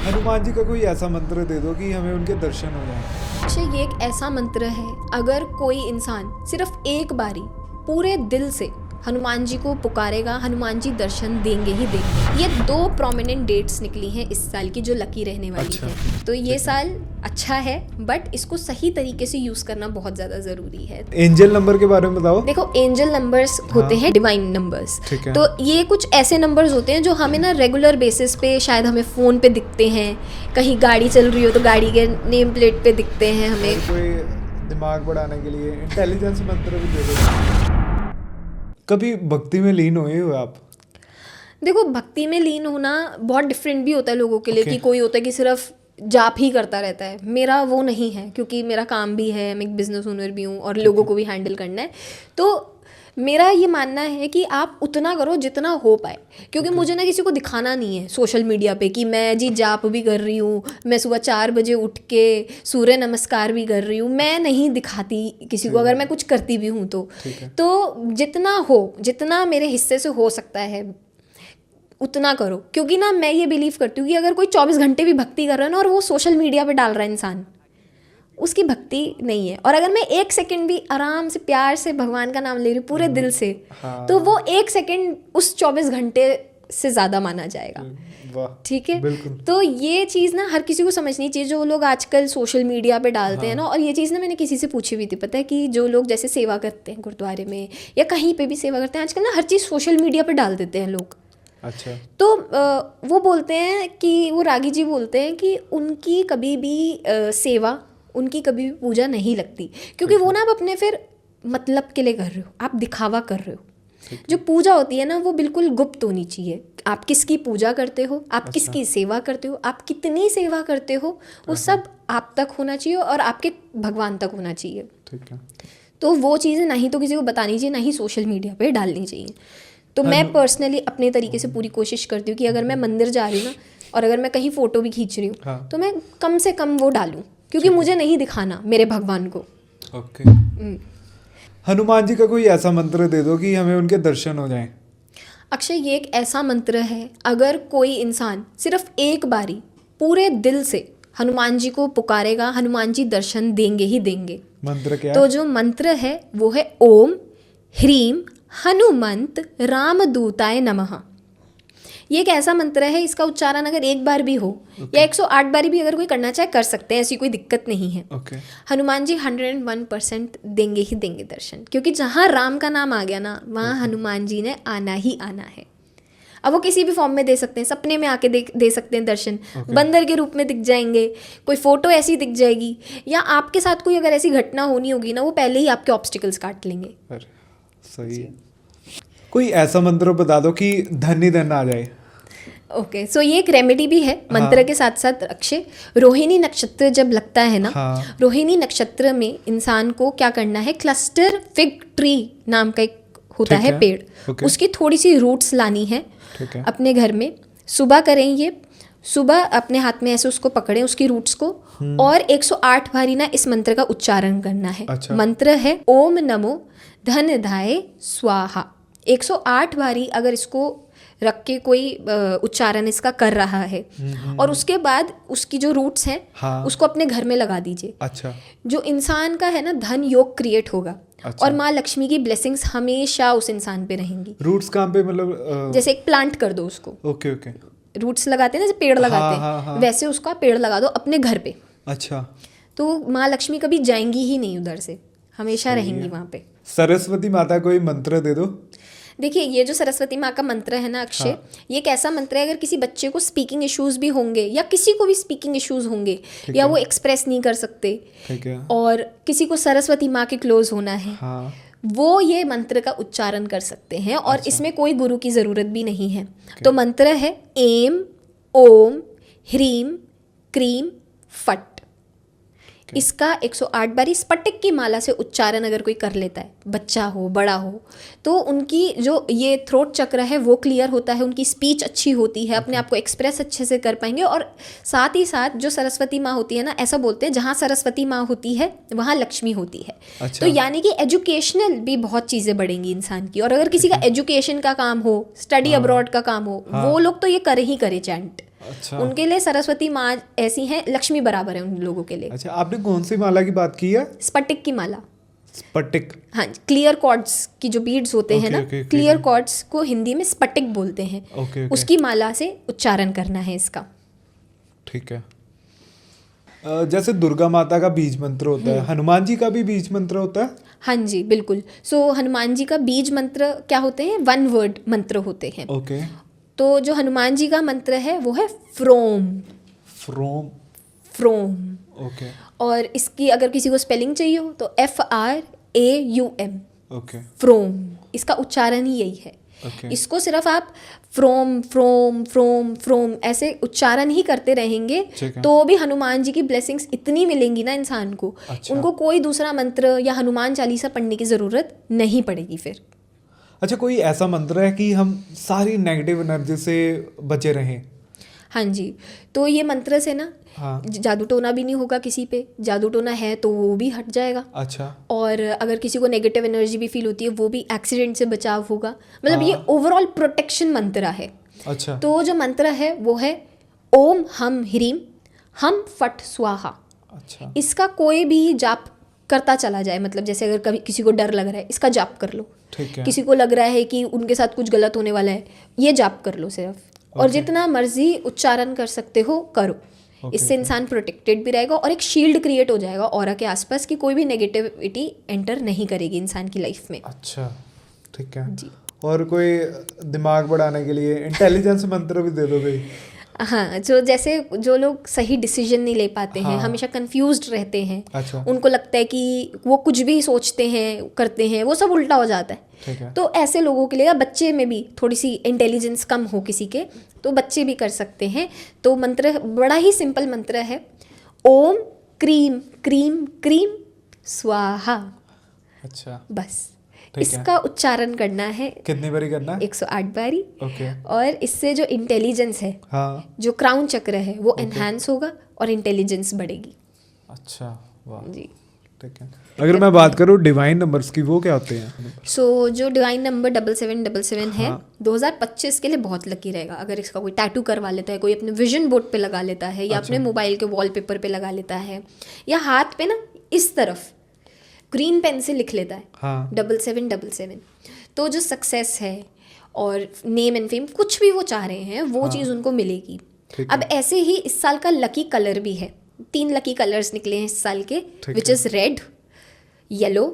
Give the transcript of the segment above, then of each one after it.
हनुमान जी का कोई ऐसा मंत्र दे दो कि हमें उनके दर्शन हो जाएं। अक्षय, ये एक ऐसा मंत्र है, अगर कोई इंसान सिर्फ एक बारी पूरे दिल से हनुमान जी को पुकारेगा, हनुमान जी दर्शन देंगे ही देंगे। ये 2 प्रोमिनेंट डेट्स निकली हैं इस साल की जो लकी रहने वाली है। तो ये साल अच्छा है, बट इसको सही तरीके से यूज करना बहुत ज्यादा जरूरी है। एंजल नंबर के बारे में बताओ। देखो, एंजल नंबर्स होते हैं डिवाइन नंबर्स। तो ये कुछ ऐसे नंबर्स होते हैं जो हमें ना रेगुलर बेसिस पे शायद हमें फोन पे दिखते हैं, कहीं गाड़ी चल रही हो तो गाड़ी के नेम प्लेट पे दिखते हैं हमें। कोई दिमाग बढ़ाने के लिए इंटेलिजेंस मंत्र भी दे दो। कभी भक्ति में लीन हुए हो आप? देखो, भक्ति में लीन होना बहुत डिफरेंट भी होता है लोगों के लिए। कि कोई होता है कि सिर्फ जाप ही करता रहता है। मेरा वो नहीं है, क्योंकि मेरा काम भी है, मैं एक बिजनेस ओनर भी हूँ और लोगों को भी हैंडल करना है। तो मेरा ये मानना है कि आप उतना करो जितना हो पाए, क्योंकि मुझे ना किसी को दिखाना नहीं है सोशल मीडिया पे कि मैं जी जाप भी कर रही हूँ, मैं सुबह 4 बजे उठ के सूर्य नमस्कार भी कर रही हूँ। मैं नहीं दिखाती किसी को, अगर मैं कुछ करती भी हूँ तो जितना हो, जितना मेरे हिस्से से हो सकता है उतना करो। क्योंकि ना मैं ये बिलीव करती हूँ कि अगर कोई 24 घंटे भी भक्ति कर रहा है ना और वो सोशल मीडिया पे डाल रहा है इंसान, उसकी भक्ति नहीं है। और अगर मैं 1 सेकंड भी आराम से प्यार से भगवान का नाम ले रही हूँ पूरे दिल से, तो वो 1 सेकंड उस 24 घंटे से ज़्यादा माना जाएगा। ठीक है, तो ये चीज़ ना हर किसी को समझनी चाहिए। जो लोग आजकल सोशल मीडिया पे डालते हैं ना, और ये चीज़ ना मैंने किसी से पूछी हुई थी, पता है, कि जो लोग जैसे सेवा करते हैं गुरुद्वारे में या कहीं पे भी सेवा करते हैं, आजकल ना हर चीज़ सोशल मीडिया पे डाल देते हैं लोग। अच्छा। तो वो बोलते हैं कि, वो रागी जी बोलते हैं कि उनकी कभी भी सेवा, उनकी कभी भी पूजा नहीं लगती, क्योंकि वो ना आप अपने फिर मतलब के लिए कर रहे हो, आप दिखावा कर रहे हो। जो पूजा होती है ना वो बिल्कुल गुप्त होनी चाहिए। आप किसकी पूजा करते हो, आप किसकी सेवा करते हो, आप कितनी सेवा करते हो, वो सब आप तक होना चाहिए और आपके भगवान तक होना चाहिए। ठीक है। तो वो चीज़ें ना ही तो किसी को बतानी चाहिए, ना ही सोशल मीडिया पे डालनी चाहिए। तो मैं पर्सनली अपने तरीके से पूरी कोशिश करती हूँ कि अगर मैं मंदिर जा रही हूँ ना, और अगर मैं कहीं फ़ोटो भी खींच रही हूँ, तो मैं कम से कम वो डालूँ, क्योंकि मुझे नहीं दिखाना मेरे भगवान को। ओके। हनुमान जी का कोई ऐसा मंत्र दे दो कि हमें उनके दर्शन हो जाएं। अक्षय, ये एक ऐसा मंत्र है, अगर कोई इंसान सिर्फ एक बारी पूरे दिल से हनुमान जी को पुकारेगा, हनुमान जी दर्शन देंगे ही देंगे। मंत्र क्या? तो जो मंत्र है वो है ओम ह्रीम हनुमंत रामदूताय नमः। ये एक ऐसा मंत्र है, इसका उच्चारण अगर एक बार भी हो या 108 बारी भी अगर कोई करना चाहे कर सकते हैं, ऐसी कोई दिक्कत नहीं है। हनुमान जी 101% देंगे ही देंगे दर्शन, क्योंकि जहाँ राम का नाम आ गया ना, वहाँ हनुमान जी ने आना ही आना है। अब वो किसी भी फॉर्म में दे सकते हैं, सपने में आके दे सकते हैं दर्शन, बंदर के रूप में दिख जाएंगे, कोई फोटो ऐसी दिख जाएगी, या आपके साथ कोई अगर ऐसी घटना होनी होगी ना, वो पहले ही आपके ऑब्स्टिकल्स काट लेंगे। सही है। कोई ऐसा मंत्र बता दो कि धन ही धन आ जाए। ओके, सो ये एक रेमेडी भी है मंत्र के साथ साथ। अक्षय, रोहिणी नक्षत्र जब लगता है ना, रोहिणी नक्षत्र में इंसान को क्या करना है, क्लस्टर फिग ट्री नाम का एक होता है पेड़, उसकी थोड़ी सी रूट्स लानी है अपने घर में। सुबह करें ये, सुबह अपने हाथ में ऐसे उसको पकड़ें उसकी रूट्स को, और 108 बारी ना इस मंत्र का उच्चारण करना है। मंत्र है ओम नमो धनधाय स्वाहा। 108 बारी अगर इसको रख के कोई उच्चारण इसका कर रहा है, और उसके बाद उसकी जो रूट्स हैं उसको अपने घर में लगा दीजिए। अच्छा। जो इंसान का है ना, धन योग क्रिएट होगा। और माँ लक्ष्मी की ब्लेसिंग्स हमेशा उस इंसान पे रहेंगी। रूट्स कहाँ पे, मतलब जैसे एक प्लांट कर दो उसको। ओके। रूट्स लगाते हैं ना, जैसे पेड़ लगाते हैं, वैसे उसका पेड़ लगा दो अपने घर पे। अच्छा। तो माँ लक्ष्मी कभी जाएंगी ही नहीं उधर से, हमेशा रहेंगी वहाँ पे। सरस्वती माता कोई मंत्र दे दो। देखिए, ये जो सरस्वती माँ का मंत्र है ना अक्षय, ये एक ऐसा मंत्र है, अगर किसी बच्चे को स्पीकिंग इश्यूज भी होंगे या किसी को भी स्पीकिंग इश्यूज होंगे या वो एक्सप्रेस नहीं कर सकते, और किसी को सरस्वती माँ के क्लोज होना है, वो ये मंत्र का उच्चारण कर सकते हैं। और इसमें कोई गुरु की ज़रूरत भी नहीं है। तो मंत्र है एम ओम ह्रीम क्रीम फट। इसका 108 बारी स्फटिक की माला से उच्चारण अगर कोई कर लेता है, बच्चा हो बड़ा हो, तो उनकी जो ये थ्रोट चक्र है वो क्लियर होता है, उनकी स्पीच अच्छी होती है, अपने आप को एक्सप्रेस अच्छे से कर पाएंगे। और साथ ही साथ जो सरस्वती माँ होती है ना, ऐसा बोलते हैं जहाँ सरस्वती माँ होती है वहाँ लक्ष्मी होती है। अच्छा। तो यानी कि एजुकेशनल भी बहुत चीज़ें बढ़ेंगी इंसान की। और अगर किसी का एजुकेशन का काम हो, स्टडी अब्रॉड का काम हो, वो लोग तो ये करे ही करे चैंट। अच्छा उनके लिए सरस्वती माँ ऐसी हैं, लक्ष्मी बराबर है उन लोगों के लिए। अच्छा, आपने कौन सी माला की बात की है? स्फटिक की माला। स्फटिक। हाँ, क्लियर कॉर्ड्स की जो बीड्स होते हैं ना, okay, क्लियर कॉर्ड्स को हिंदी में स्फटिक बोलते हैं। ओके उसकी माला से उच्चारण करना है इसका। ठीक है। जैसे दुर्गा माता का बीज मंत्र होता है, हनुमान जी का भी बीज मंत्र होता है? हाँ जी बिल्कुल। सो हनुमान जी का बीज मंत्र क्या होते हैं, 1 वर्ड मंत्र होते हैं। ओके। तो जो हनुमान जी का मंत्र है वो है फ्रोम। फ्रोम। फ्रोम। ओके और इसकी अगर किसी को स्पेलिंग चाहिए हो तो FRAUM। ओके फ्रोम, इसका उच्चारण ही यही है। ओके इसको सिर्फ आप फ्रोम फ्रोम फ्रोम फ्रोम ऐसे उच्चारण ही करते रहेंगे ठीक है। तो भी हनुमान जी की ब्लेसिंग्स इतनी मिलेंगी ना इंसान को, अच्छा। उनको कोई दूसरा मंत्र या हनुमान चालीसा पढ़ने की ज़रूरत नहीं पड़ेगी फिर। अच्छा, कोई ऐसा मंत्र है कि हम सारी नेगेटिव एनर्जी से बचे रहें? हाँ जी, तो ये मंत्र से ना हाँ। जादू टोना भी नहीं होगा किसी पे, जादू टोना है तो वो भी हट जाएगा। अच्छा। और अगर किसी को नेगेटिव एनर्जी भी फील होती है वो भी एक्सीडेंट से बचाव होगा। मतलब ये ओवरऑल प्रोटेक्शन मंत्र है। अच्छा। तो जो मंत्र है वो है ओम हम ह्रीम हम फट स्वाहा। अच्छा। इसका कोई भी जाप करता चला जाए, मतलब जैसे अगर कभी किसी को डर लग रहा है इसका जाप कर लो, ठीक है। किसी को लग रहा है कि उनके साथ कुछ गलत होने वाला है ये जाप कर लो सिर्फ, और जितना मर्जी उच्चारण कर सकते हो करो। इससे इंसान प्रोटेक्टेड भी रहेगा और एक शील्ड क्रिएट हो जाएगा ऑरा के आसपास कि कोई भी नेगेटिविटी एंटर नहीं करेगी इंसान की लाइफ में। अच्छा ठीक है जी। और कोई दिमाग बढ़ाने के लिए इंटेलिजेंस मंत्र भी दे दो भाई। हाँ, जो जैसे जो लोग सही डिसीजन नहीं ले पाते हैं, हाँ। हमेशा कंफ्यूज्ड रहते हैं, अच्छा। उनको लगता है कि वो कुछ भी सोचते हैं करते हैं वो सब उल्टा हो जाता है। ठीक है। तो ऐसे लोगों के लिए, या बच्चे में भी थोड़ी सी इंटेलिजेंस कम हो किसी के, तो बच्चे भी कर सकते हैं। तो मंत्र बड़ा ही सिंपल मंत्र है, ओम क्रीम क्रीम क्रीम स्वाहा। अच्छा बस ठीक है। इसका उच्चारण करना है कितनी बारी करना है? 108 बारी। ओके। और इससे जो इंटेलिजेंस है, हाँ। जो क्राउन चक्र है वो एनहांस होगा और इंटेलिजेंस बढ़ेगी। अच्छा वाह जी। ठीक है। अगर मैं बात करूँ डिवाइन नंबर्स की, वो क्या होते हैं? सो जो डिवाइन नंबर 7777 है, हाँ। 2025 के लिए बहुत लकी रहेगा। अगर इसका कोई टैटू करवा लेता है, कोई अपने विजन बोर्ड पे लगा लेता है, या अपने मोबाइल के वॉलपेपर पे लगा लेता है, या हाथ पे ना इस तरफ ग्रीन पेन से लिख लेता है हाँ। 7777, तो जो सक्सेस है और नेम एंड फेम कुछ भी वो चाह रहे हैं वो चीज़ उनको मिलेगी। ठीक अब ऐसे ही इस साल का लकी कलर भी है, 3 लकी कलर्स निकले हैं इस साल के, ठीक विच है। Is red, yellow,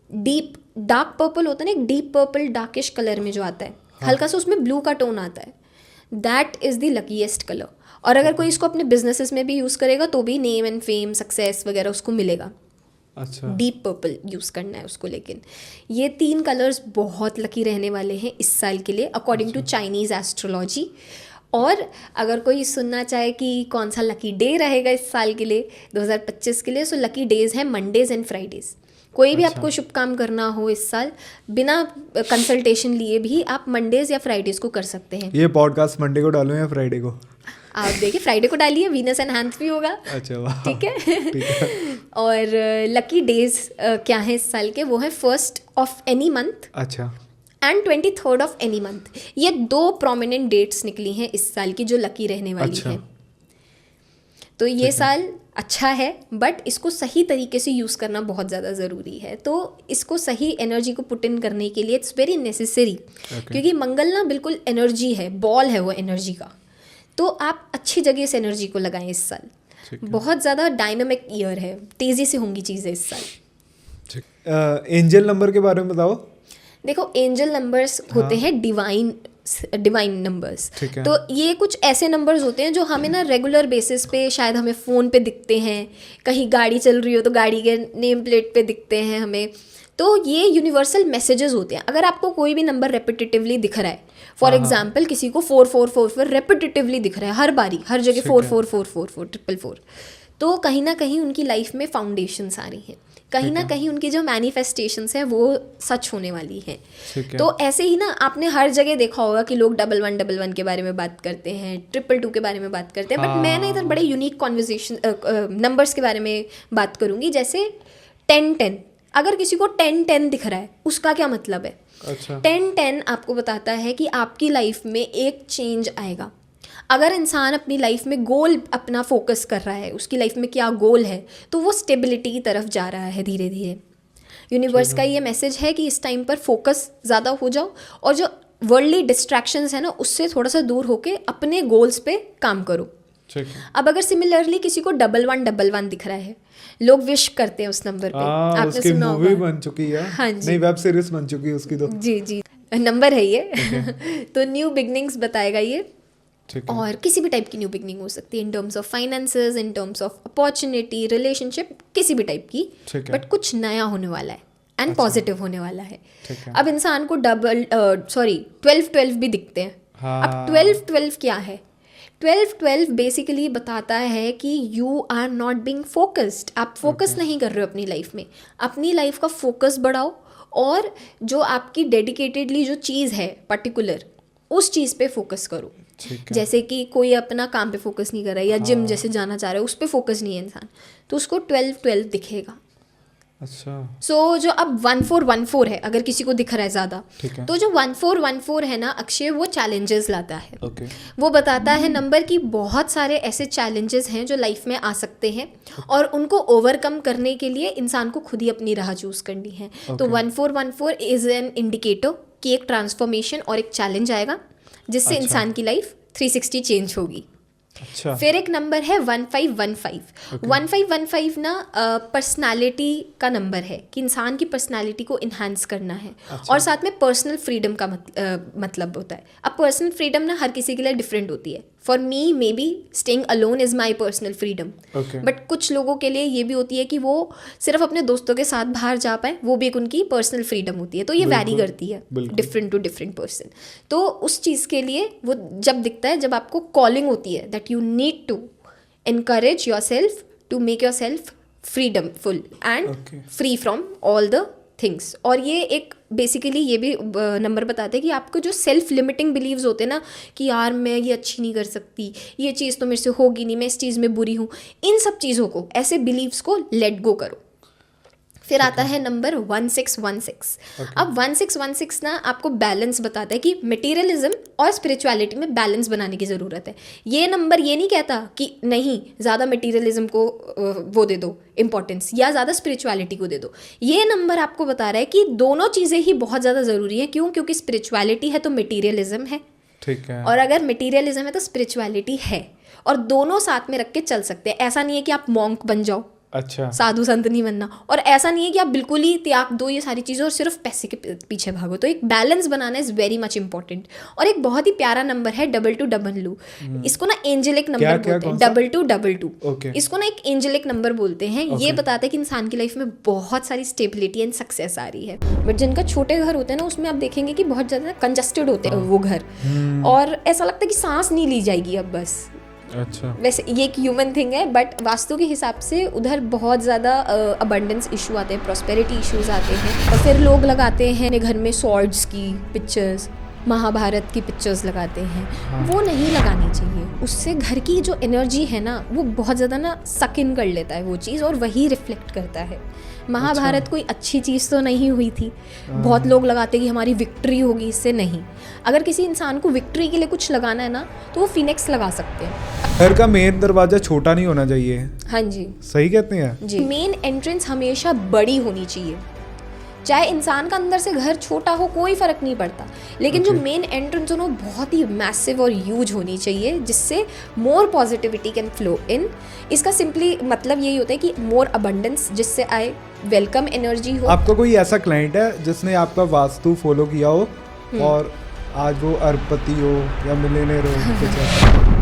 deep dark purple होता है ना, एक डीप पर्पल डार्किश कलर में जो आता है, हल्का सा उसमें ब्लू का टोन आता है, that is the luckiest colour. और अगर कोई इसको अपने बिजनेसेस में भी यूज़ करेगा तो भी नेम एंड फेम सक्सेस वगैरह उसको मिलेगा। अच्छा। डीप पर्पल यूज़ करना है उसको। लेकिन ये 3 कलर्स बहुत लकी रहने वाले हैं इस साल के लिए अकॉर्डिंग टू चाइनीज़ एस्ट्रोलॉजी। और अगर कोई सुनना चाहे कि कौन सा लकी डे रहेगा इस साल के लिए 2025 के लिए, सो लकी डेज हैं मंडेज़ एंड फ्राइडेज़। कोई भी आपको शुभ काम करना हो इस साल बिना कंसल्टेशन लिए भी आप मंडेज़ या फ्राइडेज़ को कर सकते हैं। ये पॉडकास्ट मंडे को डालूं या फ्राइडे को? आप देखिए फ्राइडे को डालिए, वीनस एनहांस भी होगा। अच्छा वाह ठीक है। ठीक है। और लकी डेज क्या है इस साल के, वो है 1st ऑफ एनी मंथ अच्छा। And 23rd of any month. ये 2 प्रोमिनेंट डेट्स निकली हैं इस साल की जो लकी रहने वाली अच्छा। हैं। तो ये साल अच्छा है बट इसको सही तरीके से यूज़ करना बहुत ज़्यादा ज़रूरी है। तो इसको सही एनर्जी को पुट इन करने के लिए इट्स वेरी नेसेसरी, क्योंकि मंगल ना बिल्कुल एनर्जी है, बॉल है वो एनर्जी का। तो आप अच्छी जगह इस एनर्जी को लगाएं इस साल। बहुत ज़्यादा डायनामिक ईयर है, तेज़ी से होंगी चीज़ें इस साल। एंजल नंबर के बारे में बताओ। देखो एंजल नंबर्स होते हैं डिवाइन नंबर्स। तो ये कुछ ऐसे नंबर्स होते हैं जो हमें ना रेगुलर बेसिस पे शायद हमें फ़ोन पे दिखते हैं, कहीं गाड़ी चल रही हो तो गाड़ी के नेम प्लेट पे दिखते हैं हमें। तो ये यूनिवर्सल मैसेजेस होते हैं। अगर आपको कोई भी नंबर रेपिटेटिवली दिख रहा है, फॉर एग्जाम्पल किसी को 4444 रेपिटेटिवली दिख रहा है हर बारी, हर जगह 4444 444, तो कहीं ना कहीं उनकी लाइफ में फाउंडेशंस आ रही हैं, कहीं ना कहीं उनकी जो मैनिफेस्टेशंस है वो सच होने वाली हैं। तो ऐसे ही ना आपने हर जगह देखा होगा कि लोग 1111 के बारे में बात करते हैं, 222 के बारे में बात करते हैं, बट मैं ना इधर बड़े यूनिक कॉन्वर्सेशन नंबर्स के बारे में बात करूँगी। जैसे 1010, अगर किसी को 1010 दिख रहा है उसका क्या मतलब है? अच्छा। 1010 आपको बताता है कि आपकी लाइफ में एक चेंज आएगा, अगर इंसान अपनी लाइफ में गोल अपना फोकस कर रहा है, उसकी लाइफ में क्या गोल है, तो वो स्टेबिलिटी की तरफ जा रहा है धीरे धीरे। यूनिवर्स का ये मैसेज है कि इस टाइम पर फोकस ज़्यादा हो जाओ और जो वर्ल्डली डिस्ट्रैक्शंस है ना उससे थोड़ा सा दूर होके अपने गोल्स पे काम करो। अब अगर सिमिलरली किसी को 1111 दिख रहा है, लोग विश करते हैं उस नंबर पे, आपने सुना होगा। मूवी बन चुकी है, हाँ जी, नहीं वेब सीरीज बन चुकी है उसकी तो। जी नंबर है ये। तो न्यू बिगनिंग्स बताएगा ये, और किसी भी टाइप की न्यू बिगनिंग हो सकती है, in terms of finances, in terms of opportunity, relationship, किसी भी टाइप की, बट कुछ नया होने वाला है एंड पॉजिटिव होने वाला है। अब इंसान को 12 भी दिखते हैं। अब 12 क्या है? 12 बेसिकली बताता है कि you are not being focused, आप फोकस नहीं कर रहे हो अपनी लाइफ में। अपनी लाइफ का फोकस बढ़ाओ और जो आपकी डेडिकेटेडली जो चीज़ है पर्टिकुलर, उस चीज़ पे फोकस करो। जैसे कि कोई अपना काम पे फोकस नहीं कर रहा है या जिम जैसे जाना चाह रहा है, उस पे फोकस नहीं है इंसान, तो उसको 12 दिखेगा। अच्छा। सो जो अब 1414 है, अगर किसी को दिख रहा है ज़्यादा, तो जो 1414 है ना अक्षय, वो चैलेंजेस लाता है। वो बताता है नंबर की बहुत सारे ऐसे चैलेंजेस हैं जो लाइफ में आ सकते हैं और उनको ओवरकम करने के लिए इंसान को खुद ही अपनी राह चूज़ करनी है। तो 1414 इज़ एन इंडिकेटर कि एक ट्रांसफॉर्मेशन और एक चैलेंज आएगा जिससे इंसान की लाइफ 360 चेंज होगी। अच्छा। फिर एक नंबर है 1515। 1515 ना पर्सनालिटी का नंबर है कि इंसान की पर्सनालिटी को इन्हांस करना है। और साथ में पर्सनल फ्रीडम का मतलब होता है। अब पर्सनल फ्रीडम ना हर किसी के लिए डिफरेंट होती है। For me may be staying alone is my personal freedom, but कुछ लोगों के लिए ये भी होती है कि वो सिर्फ अपने दोस्तों के साथ बाहर जा पाए, वो भी एक उनकी पर्सनल फ्रीडम होती है। तो ये वैरी करती है डिफरेंट टू डिफरेंट पर्सन। तो उस चीज़ के लिए वो जब दिखता है, जब आपको कॉलिंग होती है that you need to encourage yourself to make yourself freedomful and free from all the things। और ये एक बेसिकली ये भी नंबर बताते हैं कि आपको जो सेल्फ लिमिटिंग बिलीव्स होते हैं ना कि यार मैं ये अच्छी नहीं कर सकती, ये चीज़ तो मेरे से होगी नहीं, मैं इस चीज़ में बुरी हूँ, इन सब चीज़ों को, ऐसे बिलीव्स को लेट गो करो। फिर आता है नंबर 1616। अब 1616 ना आपको बैलेंस बताता है कि मटेरियलिज्म और स्पिरिचुअलिटी में बैलेंस बनाने की ज़रूरत है। ये नंबर ये नहीं कहता कि नहीं ज़्यादा मटेरियलिज्म को वो दे दो इम्पोर्टेंस या ज़्यादा स्पिरिचुअलिटी को दे दो। ये नंबर आपको बता रहा है कि दोनों चीज़ें ही बहुत ज़्यादा ज़रूरी है। क्यों? क्योंकि स्पिरिचुअलिटी है तो मटेरियलिज्म है, ठीक है, और अगर मटेरियलिज्म है तो स्पिरिचुअलिटी है, और दोनों साथ में रख के चल सकते हैं। ऐसा नहीं है कि आप मॉन्क बन जाओ, अच्छा, साधु संत नहीं बनना, और ऐसा नहीं है कि आप बिल्कुल ही त्याग दो ये सारी चीज़ें और सिर्फ पैसे के पीछे भागो। तो एक balance banana is very much important. और एक बहुत ही प्यारा नंबर है 2222। इसको ना एंजेलिक नंबर बोलते हैं। 2222 इसको ना एक एंजेलिक नंबर बोलते हैं। ये बताता है कि इंसान की लाइफ में बहुत सारी स्टेबिलिटी एंड सक्सेस आ रही है। बट जिनका छोटे घर होते हैं ना, उसमें आप देखेंगे कि बहुत ज़्यादा कंजस्टेड होते हैं वो घर, और ऐसा लगता है कि सांस नहीं ली जाएगी अब बस। अच्छा। वैसे ये एक ह्यूमन थिंग है, बट वास्तु के हिसाब से उधर बहुत ज़्यादा अबंडेंस इशू आते हैं, प्रॉस्पेरिटी इश्यूज आते हैं। और फिर लोग लगाते हैं अपने घर में स्वॉर्ड्स की पिक्चर्स, महाभारत की पिक्चर्स लगाते हैं। वो नहीं लगानी चाहिए, उससे घर की जो एनर्जी है ना वो बहुत ज़्यादा ना सक इन कर लेता है वो चीज़, और वही रिफ्लेक्ट करता है। महाभारत कोई अच्छी चीज़ तो नहीं हुई थी। बहुत लोग लगाते हैं कि हमारी विक्ट्री होगी इससे। नहीं, अगर किसी इंसान को विक्ट्री के लिए कुछ लगाना है ना तो वो फिनिक्स लगा सकते हैं। घर का मेन दरवाजा छोटा नहीं होना चाहिए। हाँ जी, सही कहते हैं जी। मेन एंट्रेंस हमेशा बड़ी होनी चाहिए। चाहे इंसान का अंदर से घर छोटा हो कोई फ़र्क नहीं पड़ता, लेकिन जो मेन एंट्रेंस हो ना बहुत ही मैसिव और ह्यूज होनी चाहिए, जिससे मोर पॉजिटिविटी कैन फ्लो इन। इसका सिंपली मतलब यही होता है कि मोर अबंडेंस जिससे आए, वेलकम एनर्जी हो। आपका कोई ऐसा क्लाइंट है जिसने आपका वास्तु फॉलो किया हो और आज वो अरबपति हो या मिलियनेयर हो?